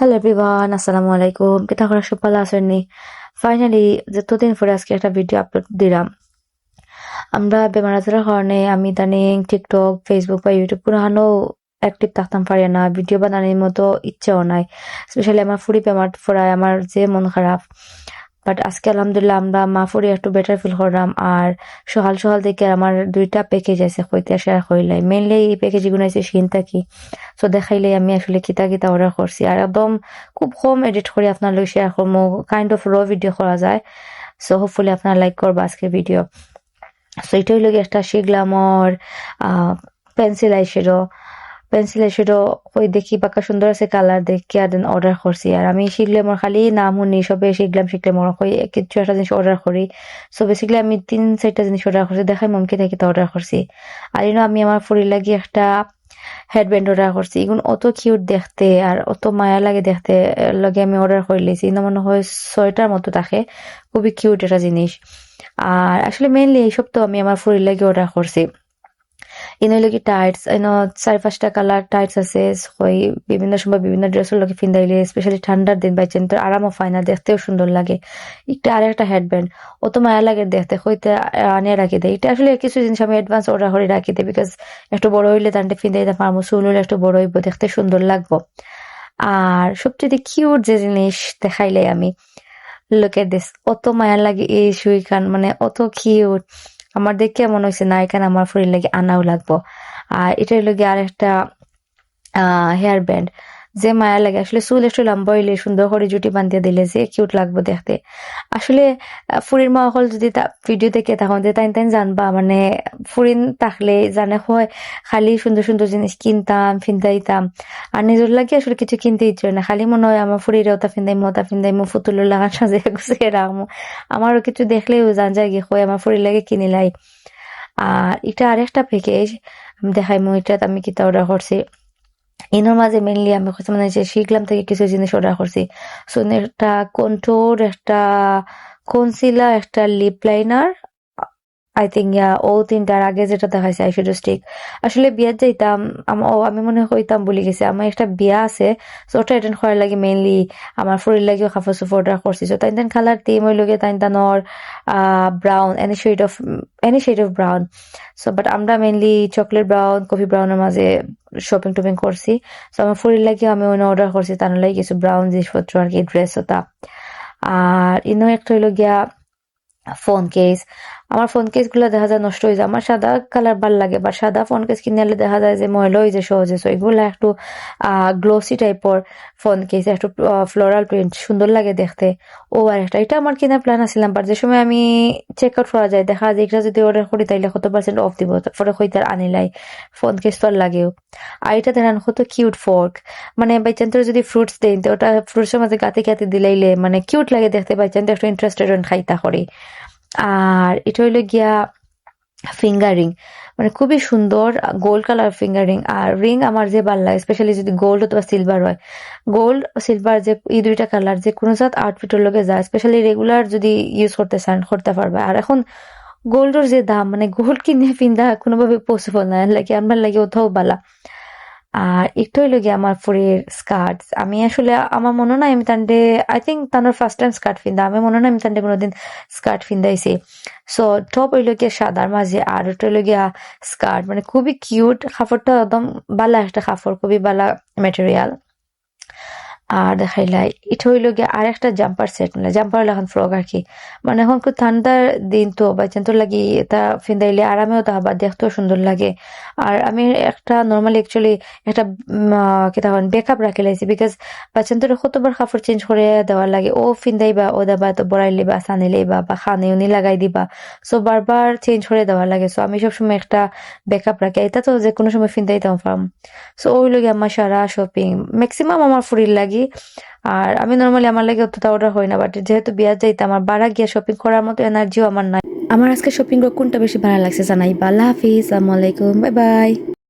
Hello everyone, আসসালামু আলাইকুম। কেটা করা সব ভালো আছেন নি? ফাইনালি যতদিন পরে আজকে একটা ভিডিও আপলোড দিলাম। আমরা বেমার আজারের কারণে আমি ইদানিং টিকটক, ফেসবুক বা ইউটিউব পুরানো অ্যাক্টিভ থাকতাম পারি না। ভিডিও বানানোর মতো ইচ্ছাও নাই। স্পেশালি আমার ফুড়ি বেমার পড়ায় আমার যে মন খারাপ। বাট আজকে আলহামদুলিল্লাহ আমরা মা ফুড়ি একটু বেটার ফিল করলাম। আর সকাল সকাল থেকে আমার 2টা প্যাকেজ আছে কইতে শেয়ার করিলাই। মেইনলি এই প্যাকেজ গুলো আছে শিন থাকি। সো দেখাইলে আমি আসলে কিতা কিতা অর্ডার করছি আর একদম খুব কম এডিট করে আপনার লগে শেয়ার করবো, কাইন্ড অফ র ভিডিও করা যায়। সো হোপফুলি আপনারা লাইক করবা আজকের ভিডিও। সো এটা হইলো গিয়ে একটা শিগলামর পেন্সিল আইশ্যাডো। পেন্সিল আইশ্যাডো ওই দেখি বাঁকা সুন্দর আছে কালার দেখি আর দেন অর্ডার করছি। আর আমি শিগলামর খালি নাম শুনি সবে শিগলামর কই কিছু একটা জিনিস অর্ডার করি। সো বেসিক্যালি আমি 3-4টা জিনিস অর্ডার করছি, দেখাই মমকে থেকে অর্ডার করছি। আর আমি আমার ফুরির লাগি একটা হেডব্যান্ড অর্ডার করছি। এগুলো অত কিউট দেখতে আর অত মায়া লাগে দেখতে, লগে আমি অর্ডার করে লিছি। মনে হয় 6টার মতো থাকে, খুবই কিউট একটা জিনিস। আর আসলে মেইনলি এইসব তো আমি আমার ফুরির লাগি অর্ডার করছি। ইনলৈকে টাইটস 4-5টা কালার টাইটস আছে। ওই বিভিন্ন সময় বিভিন্ন ড্রেসের লগে ফিন্দাইলে স্পেশালি ঠান্ডার দিন বাইচেন তো আরামও পায় না, দেখতেও সুন্দর লাগে। একটা আর একটা হেডব্যান্ড অত মায়া লাগে দেখতে, হইতে আনিয়ে রাখি দেয়। এটা আসলে কিছু জিনিস আমি অ্যাডভান্স অর্ডার করে রাখি দেয়, বিকজ একটু বড় হইলে তান্ডে ফিন্দাইতে পারবো, চুল হইলে একটু বড় হইব, দেখতে সুন্দর লাগবো। আর সবচেয়ে কিউট যে জিনিস দেখাইলে আমি লুক এট দিস, অত মায়া লাগে এই সুইখান, মানে অত কিউট। আমার দেখে মনে হয়েছে না এখানে আমার ফুরির লাগে আনাও লাগবো। আর এটার লগে আর একটা হেয়ার ব্যান্ড, যে মায়া লাগে আসলে চুল একটু লম্বা হইলে সুন্দর করে জুটি বান্ধিয়ে দিলে যে কিউট লাগবে দেখতে। আসলে ফুরির মা হল যদি ভিডিও দেখে তখন যে তাই তাই জানবা, মানে ফুরিন থাকলে জানে হয় খালি সুন্দর সুন্দর জিনিস কিনতাম ফিন্দাইতাম। আর নিজের লাগে আসলে কিছু কিনতে ইচ্ছে হয় না, খালি মনে হয় আমার ফুরির ওটা ফিন্দাইমো ওটা ফিন্দাইমো, ফুতুলের লাগা সাজিয়ে গুছিয়ে রাখবো। আমারও কিছু দেখলেও জান যায় গিয়ে হয় আমার ফুরির লাগে কিনিলাই। আর এটা আরেকটা প্যাকেজ দেখাইমো, এটা আমি কিতা অর্ডার করছি। ইনোর মাঝে মেনলি আমি মানে যে শিখলাম থেকে কিছু জিনিস অর্ডার করছি। সো একটা কন্ট্রোর, একটা কনসিলার, একটা লিপ লাইনার, আই থিঙ্ক ও তিনটার আগে যেটা দেখাইছে আইশ্যাডো স্টিক। আসলে বিয়ার যাইতাম, আমি মনে হইতাম বলে গেছি আমার একটা বিয়া আছে। সো ওটা অ্যাটেন্ড করার লাগে মেইনলি আমার ফুরির লাগেও কাপড় চোপড় অর্ডার করছি। সো তাই কালার টিম ওই লগে তাই তানোর brown, any shade of brown. So but আমরা মেইনলি চকলেট ব্রাউন, কফি ব্রাউনের মাঝে শপিং টপিং করছি। সো আমার ফুরির লাগে আমি অন্য অর্ডার করছি, তার লাগে কিছু ব্রাউন জিনিসপত্র আর কি, ড্রেস ওটা। আর ইনো একটা হইলো গিয়া ফোন কেস। আমার ফোন কেস গুলা দেখা যায় নষ্ট হয়ে যায়, আমার সাদা কালার ভাল লাগে, বা সাদা ফোন কেস কিনলে দেখা যায় যে ময়লা হয়ে যায় সহজে। সো এগুলা একটু গ্লোসি টাইপর ফোন কেস, একটু ফ্লোরাল প্রিন্ট সুন্দর লাগে দেখতে। ও আর একটা এটা আমার কেনার প্ল্যান আসছিলাম, বাট যে সময় আমি চেক আউট করা যায় দেখা যায় এটা যদি অর্ডার করি তাইলে কত% অফ দিব, তারপরে হইতার আনিলাই ফোন কেস তো আর লাগেও। আর এটা দেখেন কত কিউট ফোর্ক, মানে বাইচান্স যদি ফ্রুটস দেন তো ওটা ফ্রুটসের মাঝে গাতে গাতে দিলাইলে মানে কিউট লাগে দেখতে, বাইচান্স একটু ইন্টারেস্টেড খাইতা করে। আর এটা হইলো গিয়া ফিঙ্গার রিং, মানে খুবই সুন্দর গোল্ড কালার ফিঙ্গার রিং। আর রিং আমার যে ভাল লাগে স্পেশালি যদি গোল্ড অথবা সিলভার হয়, গোল্ড সিলভার যে এই 2টা কালার যে কোনো জাত আউটফিটের লগে যায়, স্পেশালি রেগুলার যদি ইউজ করতে চান করতে পারবে। আর এখন গোল্ডের যে দাম, মানে গোল্ড কিনে ফিন্দা কোনোভাবে পসিবল না, লাগে আমার লাগে ওঠাও বালা। আর একটু হইলো গিয়ে আমার ফুরির স্কার্ট, আমি আসলে আমার মনে নাই আমি তান্ডে আই থিঙ্ক তানোর ফার্স্ট টাইম স্কার্ট ফিন্দা, আমি মনে নাই আমি তান্ডে কোনোদিন স্কার্ট ফিন্দাইছি। সো টপ হইলো গিয়া সাদার মাঝে আর ওটা হইলো গিয়া স্কার্ট, মানে খুবই কিউট কাপড়টা, একদম বালা একটা কাপড়, খুবই বালা ম্যাটেরিয়াল। আর দেখাইলাই এটা হইলো গিয়ে আর একটা জাম্পার সেট, মানে জাম্পার এখন ফ্রক আর কি। মানে এখন খুব ঠান্ডার দিন তো বাইচান্তর লাগি এটা ফিন্দাইলে আরামেও তা আবার দেখতেও সুন্দর লাগে। আর আমি একটা নর্মালি অ্যাকচুয়ালি একটা কি তখন বেকআপ রাখি লাইছি, বিকজ বাইচান্তর কতবার কাপড় চেঞ্জ করে দেওয়ার লাগে, ও ফিন্দাইবা ও দাবা তো বড়াইলে বা সানিলে বা খানে উনি লাগাই দিবা। সো বারবার চেঞ্জ করে দেওয়ার লাগে। সো আমি সবসময় একটা বেকআপ রাখি, এটা তো যে কোনো সময় ফিন্দাইতাম পারম। সো ওই লগে আমার সারা শপিং ম্যাক্সিমাম আমার ফুরির লাগি। আর আমি নর্মালি আমার লাগে অতটা অর্ডার হয় না, বাট যেহেতু বিয়া যাইতে আমার বাড়া গিয়া শপিং করার মতো এনার্জিও আমার নাই। আমার আজকে শপিং কোনটা বেশি ভালো লাগছে জানাই। আল্লাহ হাফিজ, আসসালামু আলাইকুম, বাই বাই।